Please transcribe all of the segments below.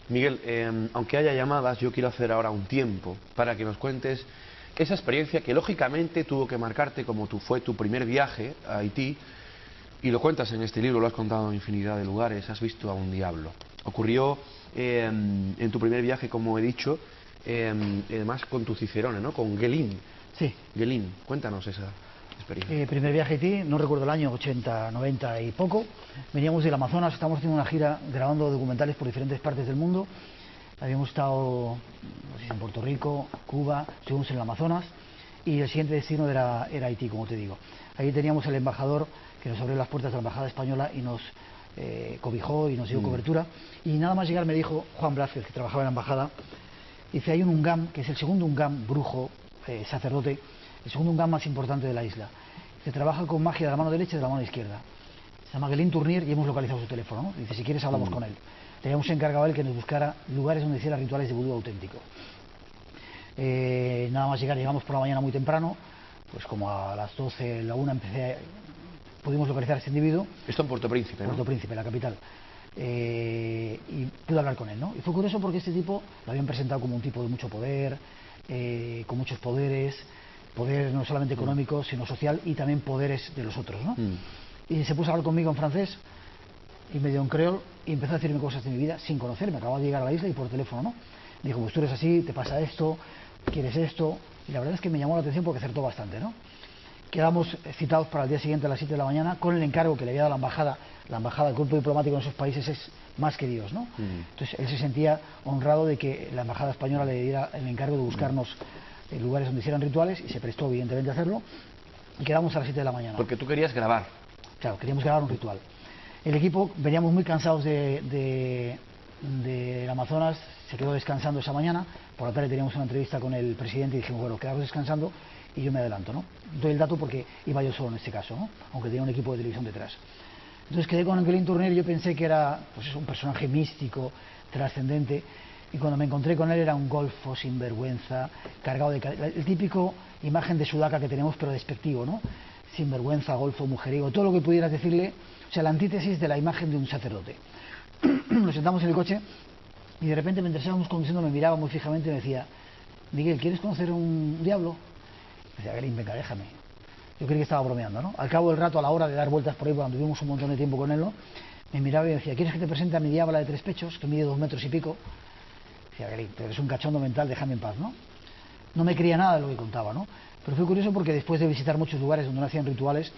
Miguel, aunque haya llamadas, yo quiero hacer ahora un tiempo para que nos cuentes esa experiencia que lógicamente tuvo que marcarte como fue tu primer viaje a Haití, y lo cuentas en este libro, lo has contado en infinidad de lugares, has visto a un diablo. Ocurrió en tu primer viaje, como he dicho, además con tu Cicerone, ¿no? Con Guelín. Sí. Guelín, cuéntanos esa experiencia. Primer viaje a Haití, no recuerdo el año, 80, 90 y poco. Veníamos del Amazonas, estábamos haciendo una gira grabando documentales por diferentes partes del mundo. Habíamos estado, no sé si en Puerto Rico, Cuba, estuvimos en el Amazonas y el siguiente destino era Haití, como te digo. Ahí teníamos el embajador que nos abrió las puertas de la embajada española y nos cobijó y nos dio cobertura. Y nada más llegar me dijo Juan Blázquez, que trabajaba en la embajada, dice, hay un Ungam, que es el segundo Ungam, brujo, sacerdote, el segundo Ungam más importante de la isla, que trabaja con magia de la mano derecha y de la mano izquierda. Se llama Guelín Tournier y hemos localizado su teléfono, ¿no? Dice, si quieres hablamos con él. Le habíamos encargado a él que nos buscara lugares donde hiciera rituales de vudú auténtico. Nada más llegamos por la mañana muy temprano, pues como a las 12, la 1 pudimos localizar a este individuo. Esto en Puerto Príncipe, ¿no? Puerto Príncipe, la capital. Y pude hablar con él, ¿no? Y fue curioso porque este tipo lo habían presentado como un tipo de mucho poder, con muchos poderes, poder no solamente económico, sino social, y también poderes de los otros, ¿no? Y se puso a hablar conmigo en francés y medio en creol y empezó a decirme cosas de mi vida sin conocerme. Acababa de llegar a la isla y por teléfono, ¿no? Me dijo, pues tú eres así, te pasa esto, quieres esto, y la verdad es que me llamó la atención porque acertó bastante, ¿no? Quedamos citados para el día siguiente a las 7 de la mañana con el encargo que le había dado la embajada, el cuerpo diplomático en esos países es más que Dios, ¿no? Entonces él se sentía honrado de que la embajada española le diera el encargo de buscarnos lugares donde hicieran rituales, y se prestó evidentemente a hacerlo, y quedamos a las 7 de la mañana. Porque tú querías grabar. Claro, queríamos grabar un ritual. El equipo, veníamos muy cansados del Amazonas, se quedó descansando esa mañana. Por la tarde teníamos una entrevista con el presidente y dijimos, bueno, quedamos descansando y yo me adelanto, ¿no? Doy el dato porque iba yo solo en este caso, ¿no? Aunque tenía un equipo de televisión detrás. Entonces quedé con Guelín Tournier y yo pensé que era, pues eso, un personaje místico, trascendente, y cuando me encontré con él era un golfo sin vergüenza, cargado de... el típico imagen de sudaca que tenemos, pero despectivo, ¿no? Sinvergüenza, golfo, mujeriego, todo lo que pudieras decirle, o sea, la antítesis de la imagen de un sacerdote. Nos sentamos en el coche y de repente, mientras íbamos conduciendo, me miraba muy fijamente y me decía, Miguel, ¿quieres conocer un diablo? Me decía, Guelín, venga, déjame. Yo creí que estaba bromeando, ¿no? Al cabo del rato, a la hora de dar vueltas por ahí, cuando tuvimos un montón de tiempo con él, ¿no? Me miraba y me decía, ¿quieres que te presente a mi diabla de 3 pechos, que mide 2 metros y pico? Decía, Guelín, pero eres un cachondo mental, déjame en paz, ¿no? No me creía nada de lo que contaba, ¿no? Pero fue curioso porque después de visitar muchos lugares donde no hacían rituales,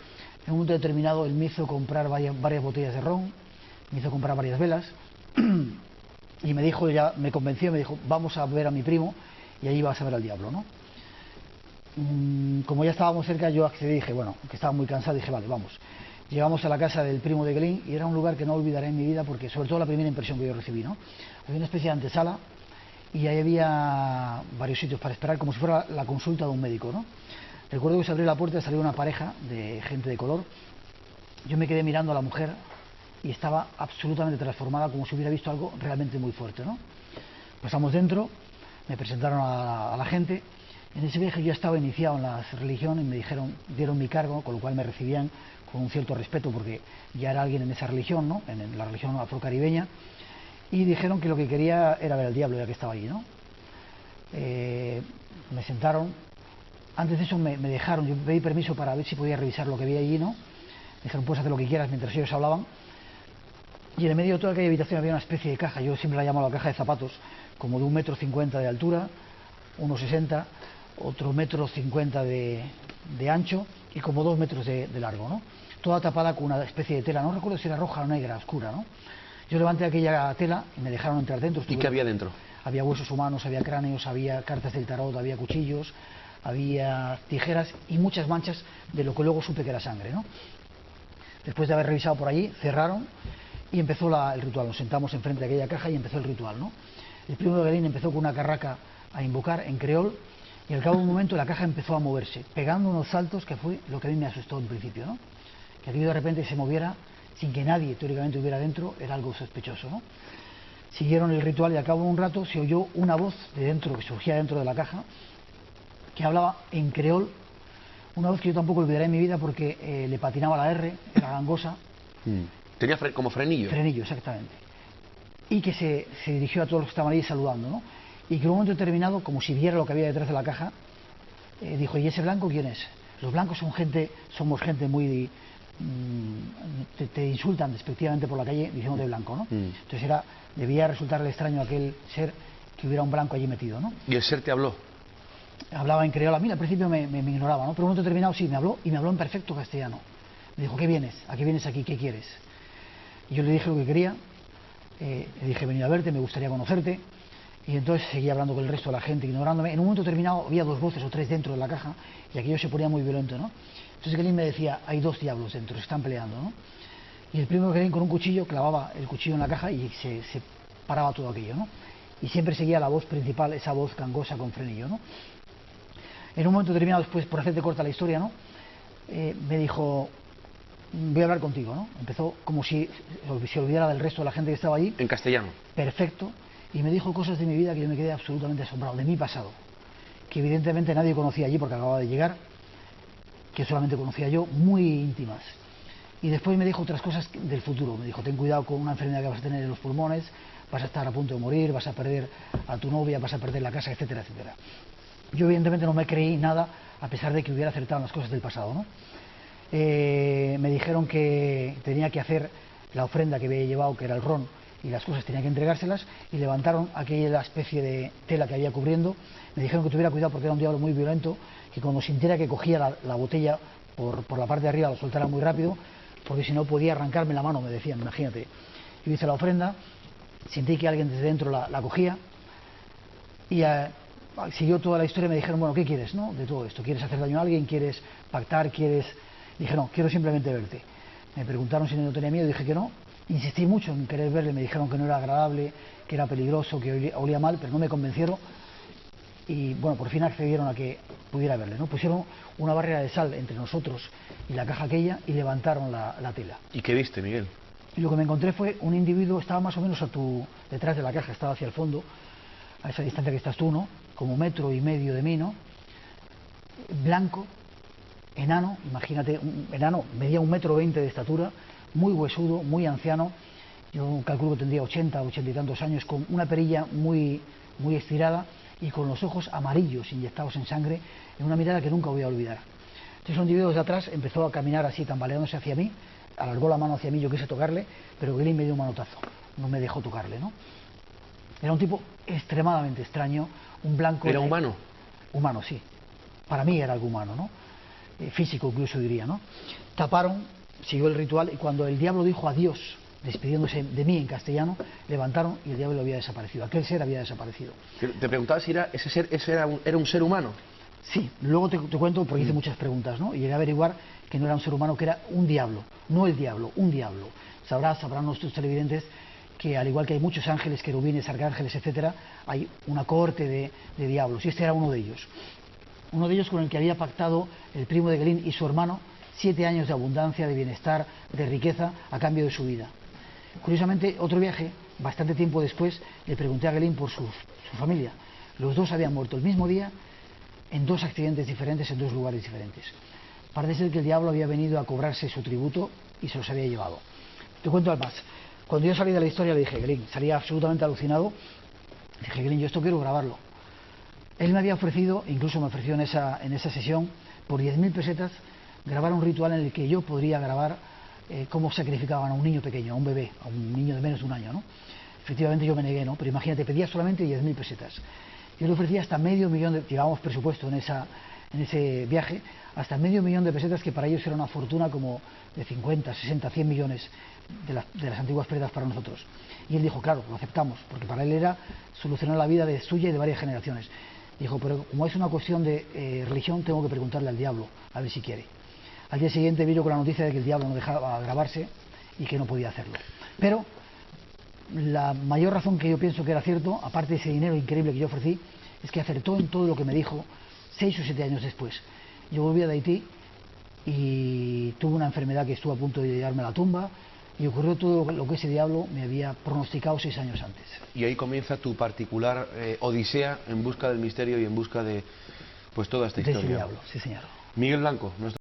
en un momento determinado él me hizo comprar varias botellas de ron, me hizo comprar varias velas y me dijo, ya me convenció, me dijo, vamos a ver a mi primo y ahí vas a ver al diablo, ¿no? Como ya estábamos cerca, yo accedí y dije, bueno, que estaba muy cansado, dije, vale, vamos. Llegamos a la casa del primo de Guelín y era un lugar que no olvidaré en mi vida porque, sobre todo, la primera impresión que yo recibí, ¿no? Había una especie de antesala y ahí había varios sitios para esperar, como si fuera la consulta de un médico, ¿no? Recuerdo que se abrió la puerta y salió una pareja de gente de color. Yo me quedé mirando a la mujer y estaba absolutamente transformada, como si hubiera visto algo realmente muy fuerte, ¿no? Pasamos dentro, me presentaron a la gente. En ese viaje yo estaba iniciado en la religión y me dieron mi cargo, con lo cual me recibían con un cierto respeto porque ya era alguien en esa religión, ¿no? En la religión afrocaribeña. Y dijeron que lo que quería era ver al diablo ya que estaba allí, ¿no? Me sentaron. Antes de eso me dejaron, yo pedí permiso para ver si podía revisar lo que había allí, ¿no? Me dijeron, puedes hacer lo que quieras mientras ellos hablaban. Y en el medio de toda aquella habitación había una especie de caja, yo siempre la llamo la caja de zapatos, como de 1,50 m de altura, 1,60 m, otro 1,50 m de ancho y como 2 metros de largo, ¿no? Toda tapada con una especie de tela, no recuerdo si era roja o negra, oscura, ¿no? Yo levanté aquella tela y me dejaron entrar dentro. ¿Y qué había dentro? Había huesos humanos, había cráneos, había cartas del tarot, había cuchillos, había tijeras y muchas manchas de lo que luego supe que era sangre, ¿no? Después de haber revisado por allí, cerraron y empezó el ritual. Nos sentamos enfrente de aquella caja y empezó el ritual, ¿no? El primo de Guelín empezó con una carraca a invocar en creol y al cabo de un momento la caja empezó a moverse, pegando unos saltos que fue lo que a mí me asustó en principio, ¿no? Que aquello de repente se moviera sin que nadie teóricamente hubiera dentro, era algo sospechoso, ¿no? Siguieron el ritual y al cabo de un rato se oyó una voz de dentro, que surgía dentro de la caja, que hablaba en creol, una voz que yo tampoco olvidaré en mi vida porque le patinaba la R, era gangosa. Tenía como frenillo. Frenillo, exactamente. y que se dirigió a todos los que estaban ahí saludando, ¿no? Y que en un momento determinado, como si viera lo que había detrás de la caja, dijo: ¿y ese blanco quién es? Los blancos somos gente muy... te insultan despectivamente por la calle diciéndote blanco, ¿no? Entonces debía resultarle extraño a aquel ser que hubiera un blanco allí metido, ¿no? ¿Y el ser te habló? Hablaba en creol. A mí al principio me ignoraba, ¿no? Pero en un momento determinado sí me habló, y me habló en perfecto castellano. Me dijo: ¿qué vienes? ¿A qué vienes aquí? ¿Qué quieres? Y yo le dije lo que quería. Le dije: he venido a verte, me gustaría conocerte. Y entonces seguía hablando con el resto de la gente, ignorándome. En un momento determinado había 2 voces o 3 dentro de la caja, y aquello se ponía muy violento, ¿no? Entonces Guelín me decía: hay 2 diablos dentro, se están peleando, ¿no? Y el primo Guelín, con un cuchillo, clavaba el cuchillo en la caja y se paraba todo aquello, ¿no? Y siempre seguía la voz principal, esa voz gangosa con frenillo, ¿no? En un momento determinado, después, por hacerte corta la historia, ¿no? Me dijo: voy a hablar contigo, ¿no? Empezó como si se olvidara del resto de la gente que estaba allí. En castellano. Perfecto. Y me dijo cosas de mi vida que yo me quedé absolutamente asombrado, de mi pasado, que evidentemente nadie conocía allí porque acababa de llegar, que solamente conocía yo, muy íntimas. Y después me dijo otras cosas del futuro. Me dijo: ten cuidado con una enfermedad que vas a tener en los pulmones, vas a estar a punto de morir, vas a perder a tu novia, vas a perder la casa, etcétera, etcétera. Yo evidentemente no me creí nada, a pesar de que hubiera acertado en las cosas del pasado, ¿no? Me dijeron que tenía que hacer la ofrenda que había llevado, que era el ron, y las cosas tenía que entregárselas, y levantaron aquella especie de tela que había cubriendo. Me dijeron que tuviera cuidado porque era un diablo muy violento, que cuando sintiera que cogía la botella por la parte de arriba lo soltara muy rápido, porque si no podía arrancarme la mano, me decían, imagínate. Yo hice la ofrenda, sentí que alguien desde dentro la cogía, y siguió toda la historia. Me dijeron: bueno, ¿qué quieres, no, de todo esto? ¿Quieres hacer daño a alguien? ¿Quieres pactar? ¿Quieres...? Dije: no, quiero simplemente verte. Me preguntaron si no tenía miedo, dije que no. Insistí mucho en querer verle, me dijeron que no era agradable, que era peligroso, que olía mal, pero no me convencieron. Y bueno, por fin accedieron a que pudiera verle, ¿no? Pusieron una barrera de sal entre nosotros y la caja aquella y levantaron la tela. ¿Y qué viste, Miguel? Y lo que me encontré fue un individuo, estaba más o menos detrás de la caja, estaba hacia el fondo, a esa distancia que estás tú, ¿no? Como 1,5 metros de mí, ¿no? Blanco, enano, imagínate, enano, medía 1,20 m de estatura, muy huesudo, muy anciano. Yo calculo que tendría 80 y tantos años, con una perilla muy estirada y con los ojos amarillos inyectados en sangre, en una mirada que nunca voy a olvidar. Entonces un individuo de atrás empezó a caminar así, tambaleándose hacia mí, alargó la mano hacia mí, yo quise tocarle, pero Guelín me dio un manotazo, no me dejó tocarle, ¿no? Era un tipo extremadamente extraño, un blanco... ¿Era humano? Humano, sí. Para mí era algo humano, ¿no? Físico incluso diría, ¿no? Taparon, siguió el ritual, y cuando el diablo dijo adiós, despidiéndose de mí en castellano, levantaron y el diablo había desaparecido. Aquel ser había desaparecido. Te preguntaba si ese ser era un ser humano. Sí, luego te cuento porque hice muchas preguntas, ¿no? Y llegué a averiguar que no era un ser humano, que era un diablo, no el diablo, un diablo. Sabrán nuestros televidentes que al igual que hay muchos ángeles, querubines, arcángeles, etcétera, hay una cohorte de diablos, y este era uno de ellos. Uno de ellos con el que había pactado el primo de Guelín y su hermano 7 años de abundancia, de bienestar, de riqueza, a cambio de su vida. Curiosamente, otro viaje, bastante tiempo después, le pregunté a Guelín por su familia. Los 2 habían muerto el mismo día, en 2 accidentes diferentes, en 2 lugares diferentes. Parece ser que el diablo había venido a cobrarse su tributo y se los había llevado. Te cuento al más. Cuando yo salí de la historia le dije: Guelín, salía absolutamente alucinado, dije: Guelín, yo esto quiero grabarlo. Él me había ofrecido, incluso me ofreció en esa sesión, por 10.000 pesetas, grabar un ritual en el que yo podría grabar cómo sacrificaban a un niño pequeño, a un bebé, a un niño de menos de 1 año, ¿no? Efectivamente yo me negué, ¿no? Pero imagínate, pedía solamente 10.000 pesetas. Yo le ofrecía hasta $500.000, llevábamos presupuesto en ese viaje, hasta $500.000 de pesetas, que para ellos era una fortuna como de 50, 60, 100 millones de las antiguas pesetas para nosotros. Y él dijo: claro, lo aceptamos, porque para él era solucionar la vida de suya y de varias generaciones. Dijo: pero como es una cuestión de religión, tengo que preguntarle al diablo, a ver si quiere. Al día siguiente vino con la noticia de que el diablo no dejaba grabarse y que no podía hacerlo. Pero la mayor razón que yo pienso que era cierto, aparte de ese dinero increíble que yo ofrecí, es que acertó en todo lo que me dijo 6 o 7 años después. Yo volví de Haití y tuve una enfermedad que estuvo a punto de llevarme a la tumba, y ocurrió todo lo que ese diablo me había pronosticado 6 años antes. Y ahí comienza tu particular odisea en busca del misterio y en busca de toda esta historia. De ese diablo, sí señor. Miguel Blanco, nuestro